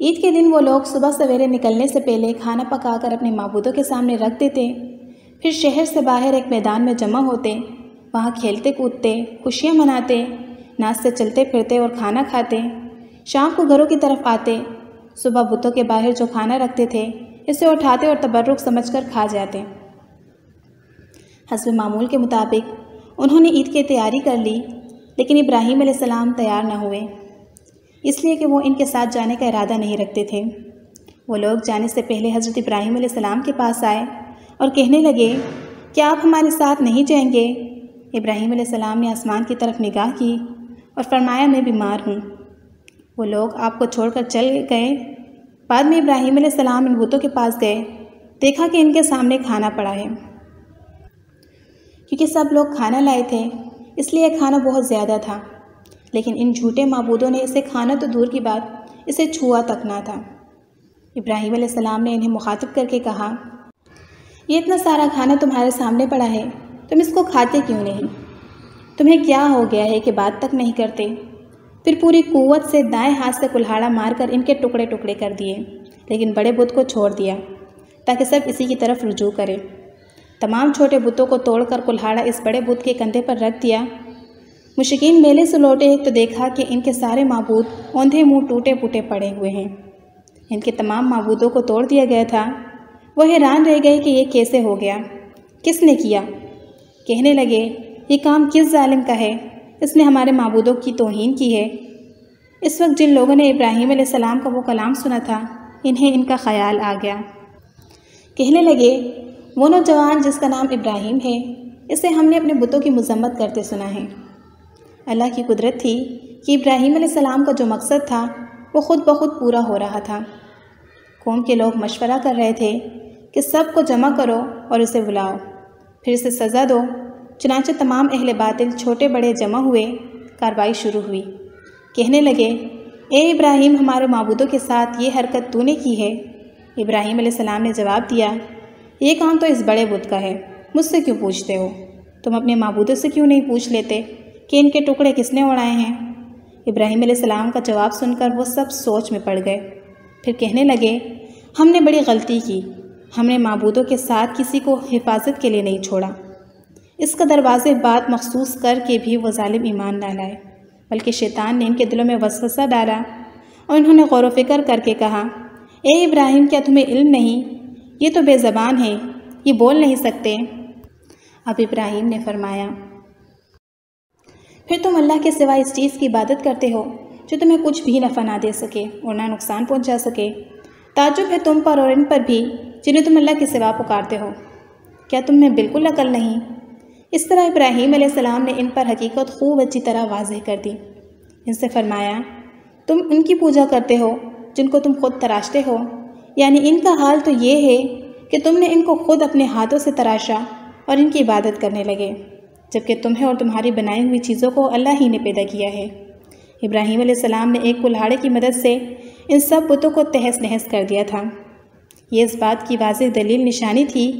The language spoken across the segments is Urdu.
عید کے دن وہ لوگ صبح سویرے نکلنے سے پہلے کھانا پکا کر اپنے معبودوں کے سامنے رکھ دیتے، پھر شہر سے باہر ایک میدان میں جمع ہوتے، وہاں کھیلتے کودتے، خوشیاں مناتے، ناچ سے چلتے پھرتے اور کھانا کھاتے، شام کو گھروں کی طرف آتے، صبح بتوں کے باہر جو کھانا رکھتے تھے اسے اٹھاتے اور تبرک سمجھ کر کھا جاتے۔ حسب معمول کے مطابق انہوں نے عید کی تیاری کر لی، لیکن ابراہیم علیہ السلام تیار نہ ہوئے، اس لیے کہ وہ ان کے ساتھ جانے کا ارادہ نہیں رکھتے تھے۔ وہ لوگ جانے سے پہلے حضرت ابراہیم علیہ السلام کے پاس آئے اور کہنے لگے کہ آپ ہمارے ساتھ نہیں جائیں گے؟ ابراہیم علیہ السلام نے آسمان کی طرف نگاہ کی اور فرمایا میں بیمار ہوں۔ وہ لوگ آپ کو چھوڑ کر چل گئے۔ بعد میں ابراہیم علیہ السلام ان بتوں کے پاس گئے، دیکھا کہ ان کے سامنے کھانا پڑا ہے۔ کیونکہ سب لوگ کھانا لائے تھے اس لیے کھانا بہت زیادہ تھا، لیکن ان جھوٹے معبودوں نے اسے کھانا تو دور کی بات اسے چھوا تک نہ تھا۔ ابراہیم علیہ السلام نے انہیں مخاطب کر کے کہا، یہ اتنا سارا کھانا تمہارے سامنے پڑا ہے، تم اس کو کھاتے کیوں نہیں؟ تمہیں کیا ہو گیا ہے کہ بات تک نہیں کرتے؟ پھر پوری قوت سے دائیں ہاتھ سے کلہاڑا مار کر ان کے ٹکڑے ٹکڑے کر دیے، لیکن بڑے بت کو چھوڑ دیا تاکہ سب اسی کی طرف رجوع کرے۔ تمام چھوٹے بتوں کو توڑ کر کلہاڑا اس بڑے بت کے کندھے پر رکھ دیا۔ مشرکین میلے سے لوٹے تو دیکھا کہ ان کے سارے معبود اوندھے منہ ٹوٹے پھوٹے پڑے ہوئے ہیں۔ ان کے تمام معبودوں کو توڑ دیا گیا تھا۔ وہ حیران رہ گئے کہ یہ کیسے ہو گیا، کس نے کیا؟ کہنے لگے یہ کام کس ظالم کا ہے، اس نے ہمارے معبودوں کی توہین کی ہے۔ اس وقت جن لوگوں نے ابراہیم علیہ السلام کا وہ کلام سنا تھا انہیں ان کا خیال آ گیا۔ کہنے لگے وہ نوجوان جس کا نام ابراہیم ہے، اسے ہم نے اپنے بتوں کی مذمت کرتے سنا ہے۔ اللہ کی قدرت تھی کہ ابراہیم علیہ السلام کا جو مقصد تھا وہ خود بخود پورا ہو رہا تھا۔ قوم کے لوگ مشورہ کر رہے تھے کہ سب کو جمع کرو اور اسے بلاؤ، پھر اسے سزا دو۔ چنانچہ تمام اہل باطل چھوٹے بڑے جمع ہوئے، کارروائی شروع ہوئی۔ کہنے لگے اے ابراہیم، ہمارے معبودوں کے ساتھ یہ حرکت تو نے کی ہے؟ ابراہیم علیہ السلام نے جواب دیا، یہ کام تو اس بڑے بت کا ہے، مجھ سے کیوں پوچھتے ہو؟ تم اپنے معبودوں سے کیوں نہیں پوچھ لیتے کہ ان کے ٹکڑے کس نے اڑائے ہیں؟ ابراہیم علیہ السلام کا جواب سن کر وہ سب سوچ میں پڑ گئے، پھر کہنے لگے ہم نے بڑی غلطی کی، ہم نے معبودوں کے ساتھ کسی کو حفاظت کے لیے نہیں چھوڑا۔ اس کا دروازے بات مخصوص کر کے بھی وہ ظالم ایمان نہ لائے، بلکہ شیطان نے ان کے دلوں میں وسوسہ ڈالا اور انہوں نے غور و فکر کر کے کہا، اے ابراہیم، کیا تمہیں علم نہیں؟ یہ تو بے زبان ہیں، یہ بول نہیں سکتے۔ اب ابراہیم نے فرمایا، پھر تم اللہ کے سوا اس چیز کی عبادت کرتے ہو جو تمہیں کچھ بھی نفع نہ دے سکے اور نہ نقصان پہنچا سکے۔ تعجب ہے تم پر اور ان پر بھی جنہیں تم اللہ کے سوا پکارتے ہو۔ کیا تم میں بالکل عقل نہیں؟ اس طرح ابراہیم علیہ السلام نے ان پر حقیقت خوب اچھی طرح واضح کر دی۔ ان سے فرمایا، تم ان کی پوجا کرتے ہو جن کو تم خود تراشتے ہو، یعنی ان کا حال تو یہ ہے کہ تم نے ان کو خود اپنے ہاتھوں سے تراشا اور ان کی عبادت کرنے لگے، جبکہ تمہیں اور تمہاری بنائی ہوئی چیزوں کو اللہ ہی نے پیدا کیا ہے۔ ابراہیم علیہ السلام نے ایک کلہاڑے کی مدد سے ان سب بتوں کو تہس نہس کر دیا تھا۔ یہ اس بات کی واضح دلیل نشانی تھی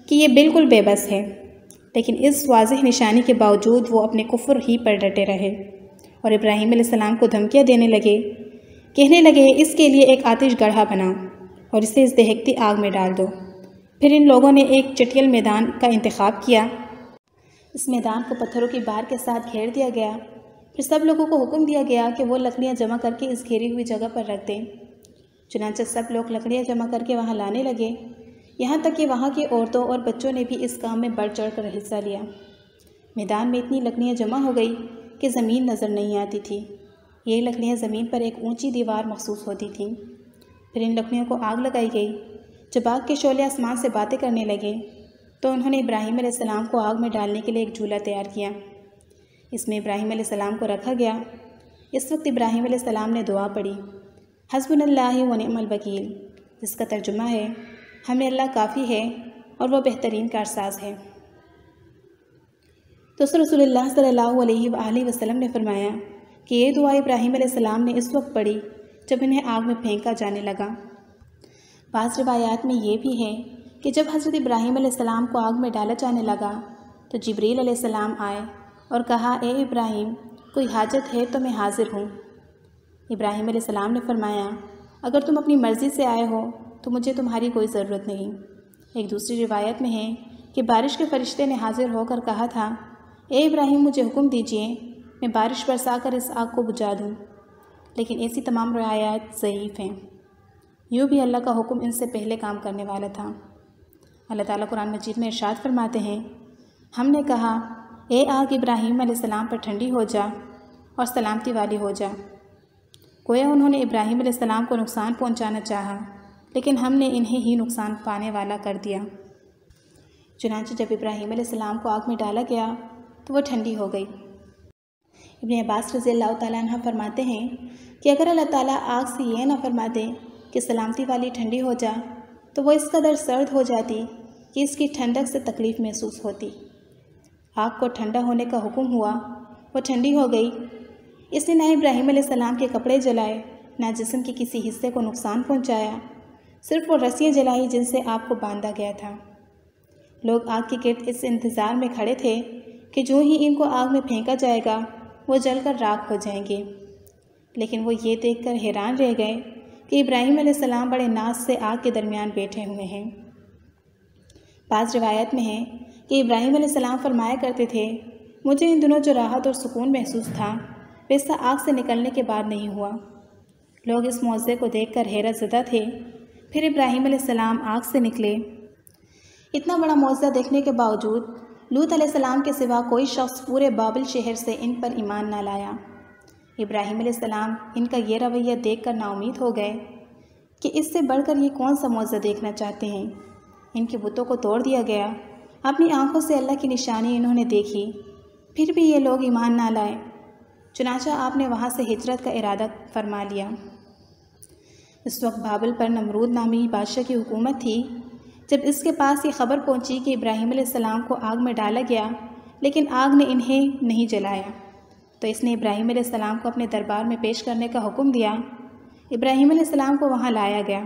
کہ یہ بالکل بے بس ہے، لیکن اس واضح نشانی کے باوجود وہ اپنے کفر ہی پر ڈٹے رہے اور ابراہیم علیہ السلام کو دھمکیاں دینے لگے۔ کہنے لگے اس کے لیے ایک آتش گڑھا بناؤ اور اسے اس دہکتی آگ میں ڈال دو۔ پھر ان لوگوں نے ایک چٹیل میدان کا انتخاب کیا۔ اس میدان کو پتھروں کی بار کے ساتھ گھیر دیا گیا۔ پھر سب لوگوں کو حکم دیا گیا کہ وہ لکڑیاں جمع کر کے اس گھیری ہوئی جگہ پر رکھ دیں۔ چنانچہ سب لوگ لکڑیاں جمع کر کے وہاں لانے لگے، یہاں تک کہ وہاں کی عورتوں اور بچوں نے بھی اس کام میں بڑھ چڑھ کر حصہ لیا۔ میدان میں اتنی لکڑیاں جمع ہو گئی کہ زمین نظر نہیں آتی تھی۔ یہ لکڑیاں زمین پر ایک اونچی دیوار محسوس ہوتی تھیں۔ پھر ان لکڑیوں کو آگ لگائی گئی۔ جب آگ کے شعلے آسمان سے باتیں کرنے لگے تو انہوں نے ابراہیم علیہ السلام کو آگ میں ڈالنے کے لیے ایک جھولا تیار کیا۔ اس میں ابراہیم علیہ السلام کو رکھا گیا۔ اس وقت ابراہیم علیہ السلام نے دعا پڑھی، حسبنا اللہ و نعم الوکیل، جس کا ترجمہ ہے ہمیں اللہ کافی ہے اور وہ بہترین کارساز ہے۔ تو رسول اللہ صلی اللہ علیہ وآلہ وسلم نے فرمایا کہ یہ دعا ابراہیم علیہ السلام نے اس وقت پڑھی جب انہیں آگ میں پھینکا جانے لگا۔ بعض روایات میں یہ بھی ہے کہ جب حضرت ابراہیم علیہ السلام کو آگ میں ڈالا جانے لگا تو جبریل علیہ السلام آئے اور کہا، اے ابراہیم، کوئی حاجت ہے تو میں حاضر ہوں۔ ابراہیم علیہ السلام نے فرمایا، اگر تم اپنی مرضی سے آئے ہو تو مجھے تمہاری کوئی ضرورت نہیں۔ ایک دوسری روایت میں ہے کہ بارش کے فرشتے نے حاضر ہو کر کہا تھا، اے ابراہیم مجھے حکم دیجیے، میں بارش برسا کر اس آگ کو بجھا دوں، لیکن ایسی تمام روایات ضعیف ہیں۔ یوں بھی اللہ کا حکم ان سے پہلے کام کرنے والا تھا۔ اللہ تعالیٰ قرآن مجید میں ارشاد فرماتے ہیں، ہم نے کہا اے آگ ابراہیم علیہ السلام پر ٹھنڈی ہو جا اور سلامتی والی ہو جا۔ گویا انہوں نے ابراہیم علیہ السلام کو نقصان پہنچانا چاہا، لیکن ہم نے انہیں ہی نقصان پانے والا کر دیا۔ چنانچہ جب ابراہیم علیہ السلام کو آگ میں ڈالا گیا تو وہ ٹھنڈی ہو گئی۔ ابن عباس رضی اللہ تعالیٰ عنہ فرماتے ہیں کہ اگر اللہ تعالیٰ آگ سے یہ نہ فرما دے کہ سلامتی والی ٹھنڈی ہو جا تو وہ اس قدر سرد ہو جاتی کہ اس کی ٹھنڈک سے تکلیف محسوس ہوتی۔ آگ کو ٹھنڈا ہونے کا حکم ہوا، وہ ٹھنڈی ہو گئی۔ اس نے نہ ابراہیم علیہ السلام کے کپڑے جلائے، نہ جسم کے کسی حصے کو نقصان پہنچایا، صرف وہ رسیاں جلائی جن سے آپ کو باندھا گیا تھا۔ لوگ آگ کے گرد اس انتظار میں کھڑے تھے کہ جو ہی ان کو آگ میں پھینکا جائے گا وہ جل کر راکھ ہو جائیں گے، لیکن وہ یہ دیکھ کر حیران رہ گئے کہ ابراہیم علیہ السلام بڑے ناز سے آگ کے درمیان بیٹھے ہوئے ہیں۔ بعض روایت میں ہے کہ ابراہیم علیہ السلام فرمایا کرتے تھے، مجھے ان دنوں جو راحت اور سکون محسوس تھا ویسا آگ سے نکلنے کے بعد نہیں ہوا۔ لوگ اس معجزے کو دیکھ کر حیرت زدہ تھے۔ پھر ابراہیم علیہ السلام آگ سے نکلے۔ اتنا بڑا معجزہ دیکھنے کے باوجود لوط علیہ السلام کے سوا کوئی شخص پورے بابل شہر سے ان پر ایمان نہ لایا۔ ابراہیم علیہ السلام ان کا یہ رویہ دیکھ کر نا امید ہو گئے کہ اس سے بڑھ کر یہ کون سا معجزہ دیکھنا چاہتے ہیں۔ ان کے بتوں کو توڑ دیا گیا، اپنی آنکھوں سے اللہ کی نشانی انہوں نے دیکھی، پھر بھی یہ لوگ ایمان نہ لائے۔ چنانچہ آپ نے وہاں سے ہجرت کا ارادہ فرما لیا۔ اس وقت بابل پر نمرود نامی بادشاہ کی حکومت تھی۔ جب اس کے پاس یہ خبر پہنچی کہ ابراہیم علیہ السلام کو آگ میں ڈالا گیا لیکن آگ نے انہیں نہیں جلایا، تو اس نے ابراہیم علیہ السلام کو اپنے دربار میں پیش کرنے کا حکم دیا۔ ابراہیم علیہ السلام کو وہاں لایا گیا۔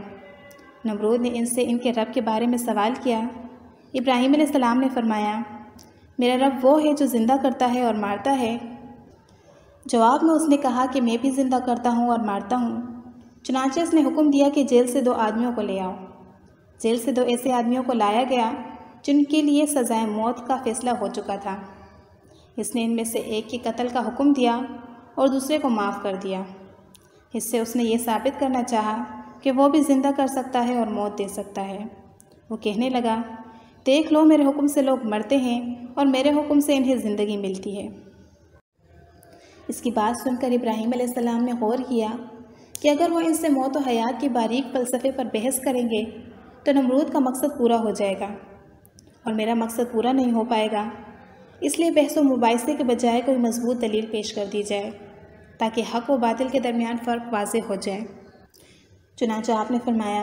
نمرود نے ان سے ان کے رب کے بارے میں سوال کیا۔ ابراہیم علیہ السلام نے فرمایا، میرا رب وہ ہے جو زندہ کرتا ہے اور مارتا ہے۔ جواب میں اس نے کہا کہ میں بھی زندہ کرتا ہوں اور مارتا ہوں۔ چنانچہ اس نے حکم دیا کہ جیل سے 2 آدمیوں کو لے آؤ۔ جیل سے 2 ایسے آدمیوں کو لایا گیا جن کے لیے سزائے موت کا فیصلہ ہو چکا تھا۔ اس نے ان میں سے ایک کے قتل کا حکم دیا اور دوسرے کو معاف کر دیا۔ اس سے اس نے یہ ثابت کرنا چاہا کہ وہ بھی زندہ کر سکتا ہے اور موت دے سکتا ہے۔ وہ کہنے لگا، دیکھ لو میرے حکم سے لوگ مرتے ہیں اور میرے حکم سے انہیں زندگی ملتی ہے۔ اس کی بات سن کر ابراہیم علیہ السلام نے غور کیا کہ اگر وہ ان سے موت و حیات کے باریک فلسفے پر بحث کریں گے تو نمرود کا مقصد پورا ہو جائے گا اور میرا مقصد پورا نہیں ہو پائے گا۔ اس لیے بحث و مباحثے کے بجائے کوئی مضبوط دلیل پیش کر دی جائے تاکہ حق و باطل کے درمیان فرق واضح ہو جائے۔ چنانچہ آپ نے فرمایا،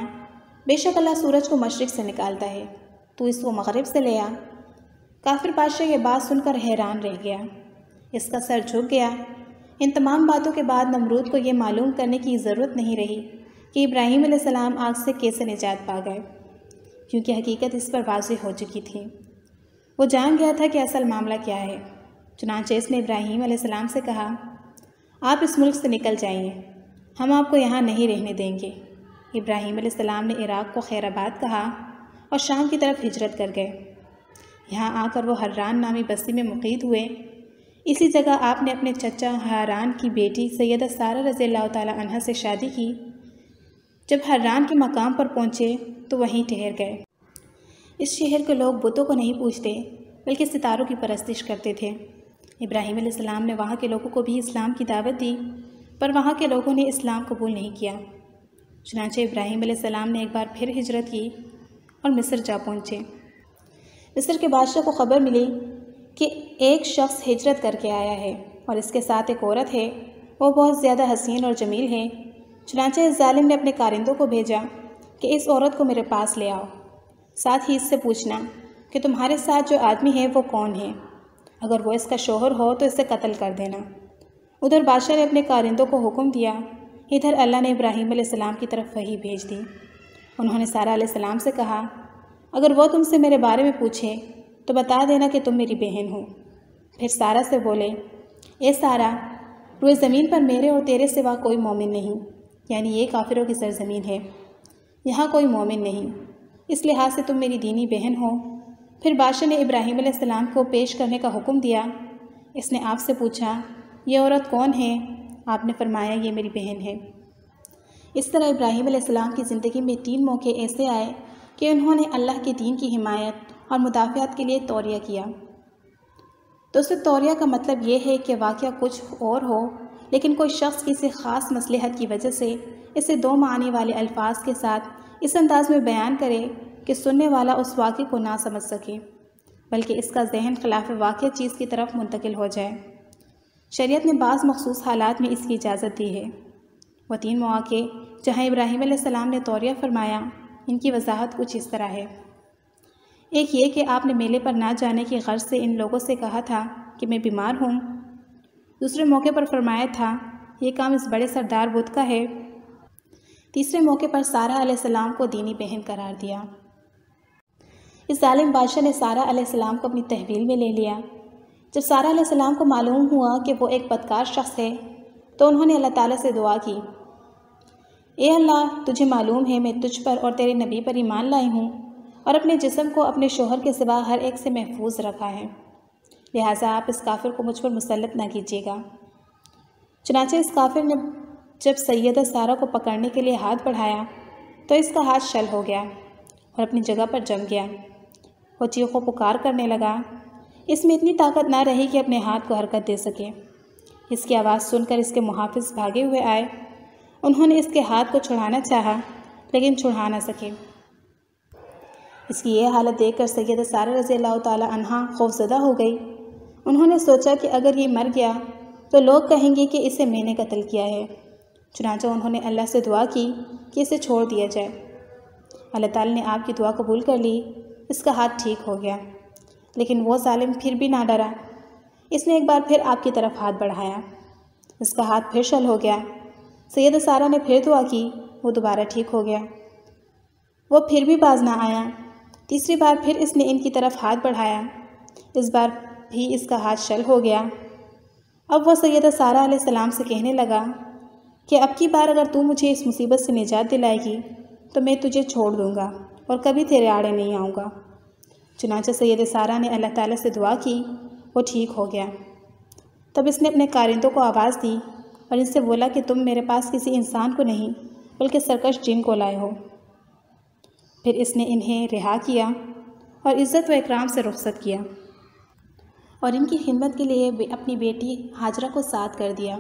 بے شک اللہ سورج کو مشرق سے نکالتا ہے، تو اس کو مغرب سے لے آ۔ کافر بادشاہ یہ بات سن کر حیران رہ گیا، اس کا سر جھک گیا۔ ان تمام باتوں کے بعد نمرود کو یہ معلوم کرنے کی ضرورت نہیں رہی کہ ابراہیم علیہ السلام آگ سے کیسے نجات پا گئے، کیونکہ حقیقت اس پر واضح ہو چکی تھی۔ وہ جان گیا تھا کہ اصل معاملہ کیا ہے۔ چنانچہ اس نے ابراہیم علیہ السلام سے کہا، آپ اس ملک سے نکل جائیے، ہم آپ کو یہاں نہیں رہنے دیں گے۔ ابراہیم علیہ السلام نے عراق کو خیر آباد کہا اور شام کی طرف ہجرت کر گئے۔ یہاں آ کر وہ حران نامی بستی میں مقید ہوئے۔ اسی جگہ آپ نے اپنے چچا حران کی بیٹی سیدہ سارہ رضی اللہ تعالیٰ عنہ سے شادی کی۔ جب حران کے مقام پر پہنچے تو وہیں ٹھہر گئے۔ اس شہر کے لوگ بتوں کو نہیں پوجتے بلکہ ستاروں کی پرستش کرتے تھے۔ ابراہیم علیہ السلام نے وہاں کے لوگوں کو بھی اسلام کی دعوت دی، پر وہاں کے لوگوں نے اسلام قبول نہیں کیا۔ چنانچہ ابراہیم علیہ السلام نے ایک بار پھر ہجرت کی اور مصر جا پہنچے۔ مصر کے بادشاہ کو خبر ملی کہ ایک شخص ہجرت کر کے آیا ہے اور اس کے ساتھ ایک عورت ہے، وہ بہت زیادہ حسین اور جمیل ہے۔ چنانچہ اس ظالم نے اپنے کارندوں کو بھیجا کہ اس عورت کو میرے پاس لے آؤ، ساتھ ہی اس سے پوچھنا کہ تمہارے ساتھ جو آدمی ہے وہ کون ہے، اگر وہ اس کا شوہر ہو تو اسے قتل کر دینا۔ ادھر بادشاہ نے اپنے کارندوں کو حکم دیا، ادھر اللہ نے ابراہیم علیہ السلام کی طرف وحی بھیج دی۔ انہوں نے سارہ علیہ السلام سے کہا، اگر وہ تم سے میرے بارے میں پوچھے تو بتا دینا کہ تم میری بہن ہو۔ پھر سارہ سے بولے، اے سارہ، روئے زمین پر میرے اور تیرے سوا کوئی مومن نہیں، یعنی یہ کافروں کی سرزمین ہے، یہاں کوئی مومن نہیں، اس لحاظ سے تم میری دینی بہن ہو۔ پھر بادشاہ نے ابراہیم علیہ السلام کو پیش کرنے کا حکم دیا۔ اس نے آپ سے پوچھا، یہ عورت کون ہے؟ آپ نے فرمایا، یہ میری بہن ہے۔ اس طرح ابراہیم علیہ السلام کی زندگی میں 3 موقع ایسے آئے کہ انہوں نے اللہ کے دین کی حمایت اور مدافعت کے لیے توریہ کیا۔ دوستو، توریہ کا مطلب یہ ہے کہ واقعہ کچھ اور ہو، لیکن کوئی شخص کسی خاص مصلحت کی وجہ سے اسے 2 معنی والے الفاظ کے ساتھ اس انداز میں بیان کرے کہ سننے والا اس واقعے کو نہ سمجھ سکے، بلکہ اس کا ذہن خلاف واقع چیز کی طرف منتقل ہو جائے۔ شریعت نے بعض مخصوص حالات میں اس کی اجازت دی ہے۔ وہ 3 مواقع جہاں ابراہیم علیہ السلام نے توریہ فرمایا، ان کی وضاحت کچھ اس طرح ہے۔ ایک یہ کہ آپ نے میلے پر نہ جانے کی غرض سے ان لوگوں سے کہا تھا کہ میں بیمار ہوں۔ دوسرے موقع پر فرمایا تھا، یہ کام اس بڑے سردار بت کا ہے۔ تیسرے موقع پر سارہ علیہ السلام کو دینی بہن قرار دیا۔ اس ظالم بادشاہ نے سارہ علیہ السلام کو اپنی تحویل میں لے لیا۔ جب سارہ علیہ السلام کو معلوم ہوا کہ وہ ایک بدکار شخص ہے تو انہوں نے اللہ تعالیٰ سے دعا کی، اے اللہ، تجھے معلوم ہے میں تجھ پر اور تیرے نبی پر ایمان لائی ہوں اور اپنے جسم کو اپنے شوہر کے سوا ہر ایک سے محفوظ رکھا ہے، لہٰذا آپ اس کافر کو مجھ پر مسلط نہ کیجیے گا۔ چنانچہ اس کافر نے جب سیدہ سارہ کو پکڑنے کے لیے ہاتھ بڑھایا تو اس کا ہاتھ شل ہو گیا اور اپنی جگہ پر جم گیا۔ وہ چیخ و پکار کرنے لگا۔ اس میں اتنی طاقت نہ رہی کہ اپنے ہاتھ کو حرکت دے سکے۔ اس کی آواز سن کر اس کے محافظ بھاگے ہوئے آئے۔ انہوں نے اس کے ہاتھ کو چھڑانا چاہا لیکن چھڑا نہ سکے۔ اس کی یہ حالت دیکھ کر سیدہ سارہ رضی اللہ تعالی عنہا خوفزدہ ہو گئی۔ انہوں نے سوچا کہ اگر یہ مر گیا تو لوگ کہیں گے کہ اسے میں نے قتل کیا ہے۔ چنانچہ انہوں نے اللہ سے دعا کی کہ اسے چھوڑ دیا جائے۔ اللہ تعالیٰ نے آپ کی دعا قبول کر لی، اس کا ہاتھ ٹھیک ہو گیا، لیکن وہ ظالم پھر بھی نہ ڈرا۔ اس نے ایک بار پھر آپ کی طرف ہاتھ بڑھایا، اس کا ہاتھ پھر شل ہو گیا۔ سیدہ سارہ نے پھر دعا کی، وہ دوبارہ ٹھیک ہو گیا۔ وہ پھر بھی باز نہ آیا۔ تیسری بار پھر اس نے ان کی طرف ہاتھ بڑھایا، اس بار بھی اس کا ہاتھ شل ہو گیا۔ اب وہ سیدہ سارہ علیہ السلام سے کہنے لگا کہ اب کی بار اگر تو مجھے اس مصیبت سے نجات دلائے گی تو میں تجھے چھوڑ دوں گا اور کبھی تیرے آڑے نہیں آؤں گا۔ چنانچہ سیدہ سارہ نے اللہ تعالیٰ سے دعا کی، وہ ٹھیک ہو گیا۔ تب اس نے اپنے کارندوں کو آواز دی اور ان سے بولا کہ تم میرے پاس کسی انسان کو نہیں بلکہ سرکش جن کو لائے ہو۔ پھر اس نے انہیں رہا کیا اور عزت و اکرام سے رخصت کیا اور ان کی خدمت کے لیے اپنی بیٹی ہاجرہ کو ساتھ کر دیا۔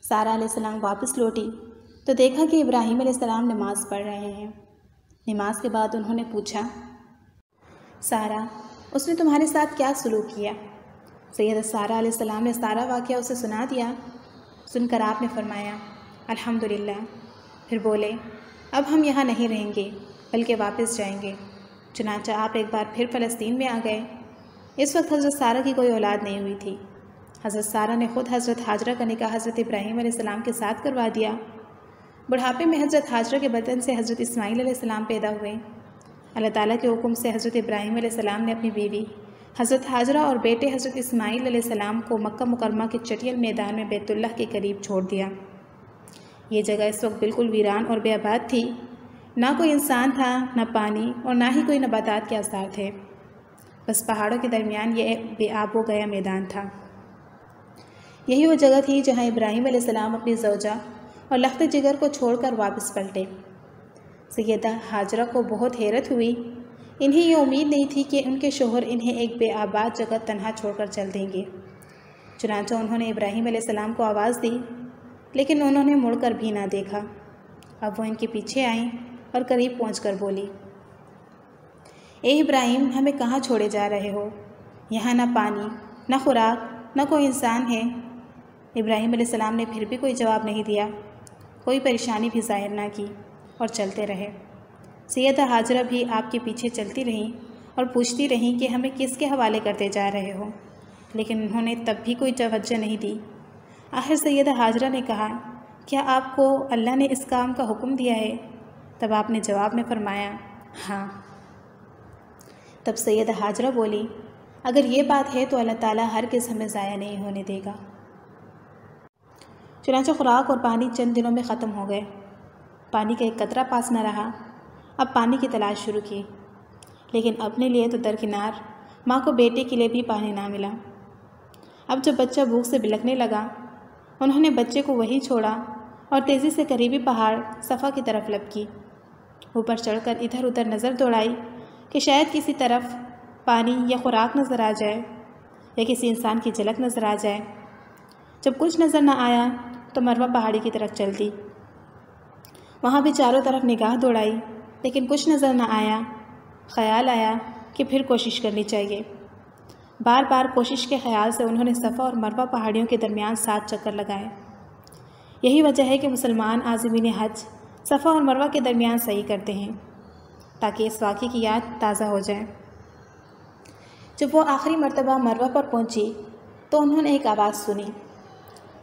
سارہ علیہ السلام واپس لوٹی تو دیکھا کہ ابراہیم علیہ السلام نماز پڑھ رہے ہیں۔ نماز کے بعد انہوں نے پوچھا، سارہ، اس نے تمہارے ساتھ کیا سلوک کیا؟ سیدہ سارہ علیہ السلام نے سارا واقعہ اسے سنا دیا۔ سن کر آپ نے فرمایا، الحمدللہ۔ پھر بولے، اب ہم یہاں نہیں رہیں گے بلکہ واپس جائیں گے۔ چنانچہ آپ ایک بار پھر فلسطین میں آ گئے۔ اس وقت حضرت سارہ کی کوئی اولاد نہیں ہوئی تھی۔ حضرت سارہ نے خود حضرت ہاجرہ کا نکاح حضرت ابراہیم علیہ السلام کے ساتھ کروا دیا۔ بڑھاپے میں حضرت ہاجرہ کے بدن سے حضرت اسماعیل علیہ السلام پیدا ہوئے۔ اللہ تعالیٰ کے حکم سے حضرت ابراہیم علیہ السلام نے اپنی بیوی حضرت ہاجرہ اور بیٹے حضرت اسماعیل علیہ السلام کو مکہ مکرمہ کے چٹیل میدان میں بیت اللہ کے قریب چھوڑ دیا۔ یہ جگہ اس وقت بالکل ویران اور بے آباد تھی، نہ کوئی انسان تھا، نہ پانی اور نہ ہی کوئی نباتات کے آثار تھے، بس پہاڑوں کے درمیان یہ بے آب و گیا میدان تھا۔ یہی وہ جگہ تھی جہاں ابراہیم علیہ السلام اپنی زوجہ اور لخت جگر کو چھوڑ کر واپس پلٹے۔ سیدہ ہاجرہ کو بہت حیرت ہوئی۔ انہیں یہ امید نہیں تھی کہ ان کے شوہر انہیں ایک بے آباد جگہ تنہا چھوڑ کر چل دیں گے۔ چنانچہ انہوں نے ابراہیم علیہ السلام کو آواز دی، لیکن انہوں نے مڑ کر بھی نہ دیکھا۔ اب وہ ان کے پیچھے آئیں اور قریب پہنچ کر بولی، اے ابراہیم، ہمیں کہاں چھوڑے جا رہے ہو؟ یہاں نہ پانی، نہ خوراک، نہ کوئی انسان ہے۔ ابراہیم علیہ السلام نے پھر بھی کوئی جواب نہیں دیا، کوئی پریشانی بھی ظاہر نہ کی اور چلتے رہے۔ سیدہ ہاجرہ بھی آپ کے پیچھے چلتی رہیں اور پوچھتی رہیں کہ ہمیں کس کے حوالے کرتے جا رہے ہو، لیکن انہوں نے تب بھی کوئی توجہ نہیں دی۔ آخر سیدہ ہاجرہ نے کہا، کیا آپ کو اللہ نے اس کام کا حکم دیا ہے؟ تب آپ نے جواب میں فرمایا، ہاں۔ تب سیدہ ہاجرہ بولی، اگر یہ بات ہے تو اللہ تعالیٰ ہرگز ہمیں ضائع نہیں ہونے دے گا۔ چنانچہ خوراک اور پانی چند دنوں میں ختم ہو گئے۔ پانی کا ایک قطرہ پاس نہ رہا۔ اب پانی کی تلاش شروع کی، لیکن اپنے لیے تو درکنار ماں کو بیٹے کے لیے بھی پانی نہ ملا۔ اب جب بچہ بھوک سے بلکنے لگا، انہوں نے بچے کو وہیں چھوڑا اور تیزی سے قریبی پہاڑ صفا کی طرف لپکی۔ اوپر چڑھ کر ادھر ادھر نظر دوڑائی کہ شاید کسی طرف پانی یا خوراک نظر آ جائے یا کسی انسان کی جھلک نظر آ جائے۔ جب کچھ نظر نہ آیا تو مروہ پہاڑی کی طرف چل دی۔ وہاں بھی چاروں طرف نگاہ دوڑائی، لیکن کچھ نظر نہ آیا۔ خیال آیا کہ پھر کوشش کرنی چاہیے۔ بار بار کوشش کے خیال سے انہوں نے صفا اور مروہ پہاڑیوں کے درمیان 7 چکر لگائے۔ یہی وجہ ہے کہ مسلمان عازمین حج صفا اور مروہ کے درمیان سعی کرتے ہیں تاکہ اس واقعے کی یاد تازہ ہو جائے۔ جب وہ آخری مرتبہ مروہ پر پہنچی تو انہوں نے ایک آواز سنی۔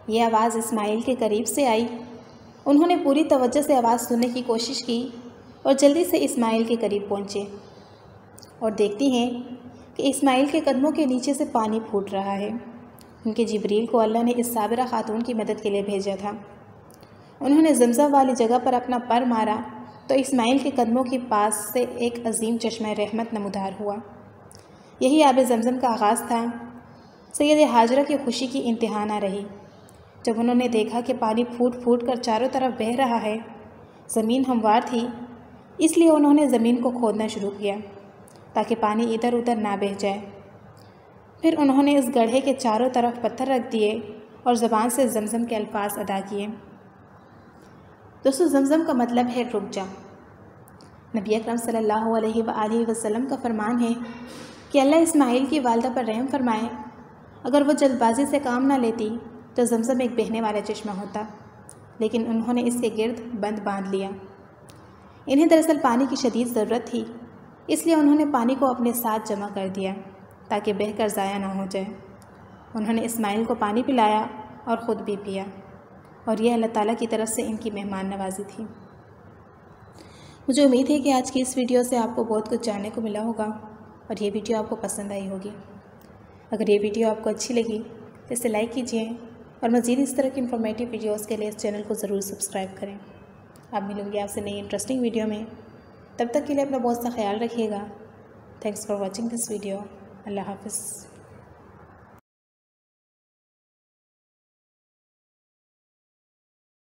یہ آواز اسماعیل کے قریب سے آئی۔ انہوں نے پوری توجہ سے آواز سننے کی کوشش کی اور جلدی سے اسماعیل کے قریب پہنچے اور دیکھتی ہیں کہ اسماعیل کے قدموں کے نیچے سے پانی پھوٹ رہا ہے۔ ان کے جبریل کو اللہ نے اس صابرہ خاتون کی مدد کے لیے بھیجا تھا۔ انہوں نے زمزم والی جگہ پر اپنا پر مارا تو اسماعیل کے قدموں کے پاس سے ایک عظیم چشمہ رحمت نمودار ہوا۔ یہی آب زمزم کا آغاز تھا۔ سید ہاجرہ کی خوشی کی انتہا نہ رہی جب انہوں نے دیکھا کہ پانی پھوٹ پھوٹ کر چاروں طرف بہہ رہا ہے۔ زمین ہموار تھی، اس لیے انہوں نے زمین کو کھودنا شروع کیا تاکہ پانی ادھر ادھر نہ بہہ جائے۔ پھر انہوں نے اس گڑھے کے چاروں طرف پتھر رکھ دیے اور زبان سے زمزم کے الفاظ ادا کیے۔ دوستو، زمزم کا مطلب ہے رک جا۔ نبی اکرم صلی اللہ علیہ وآلہ وسلم کا فرمان ہے کہ اللہ اسماعیل کی والدہ پر رحم فرمائے، اگر وہ جلد بازی سے کام نہ لیتی تو زمزم ایک بہنے والا چشمہ ہوتا، لیکن انہوں نے اس کے گرد بند باندھ لیا۔ انہیں دراصل پانی کی شدید ضرورت تھی، اس لیے انہوں نے پانی کو اپنے ساتھ جمع کر دیا تاکہ بہہ کر ضائع نہ ہو جائے۔ انہوں نے اسماعیل کو پانی پلایا اور خود بھی پیا، اور یہ اللہ تعالیٰ کی طرف سے ان کی مہمان نوازی تھی۔ مجھے امید ہے کہ آج کی اس ویڈیو سے آپ کو بہت کچھ جاننے کو ملا ہوگا اور یہ ویڈیو آپ کو پسند آئی ہوگی۔ اگر یہ ویڈیو آپ کو اچھی لگی تو اسے لائک کیجیے اور مزید اس طرح کی انفارمیٹیو ویڈیوز کے لیے اس چینل کو ضرور سبسکرائب کریں۔ اب ملوں گی آپ سے نئی انٹرسٹنگ ویڈیو میں، تب تک کے لیے اپنا بہت سا خیال رکھیے گا۔ Thanks for watching this video. اللہ حافظ۔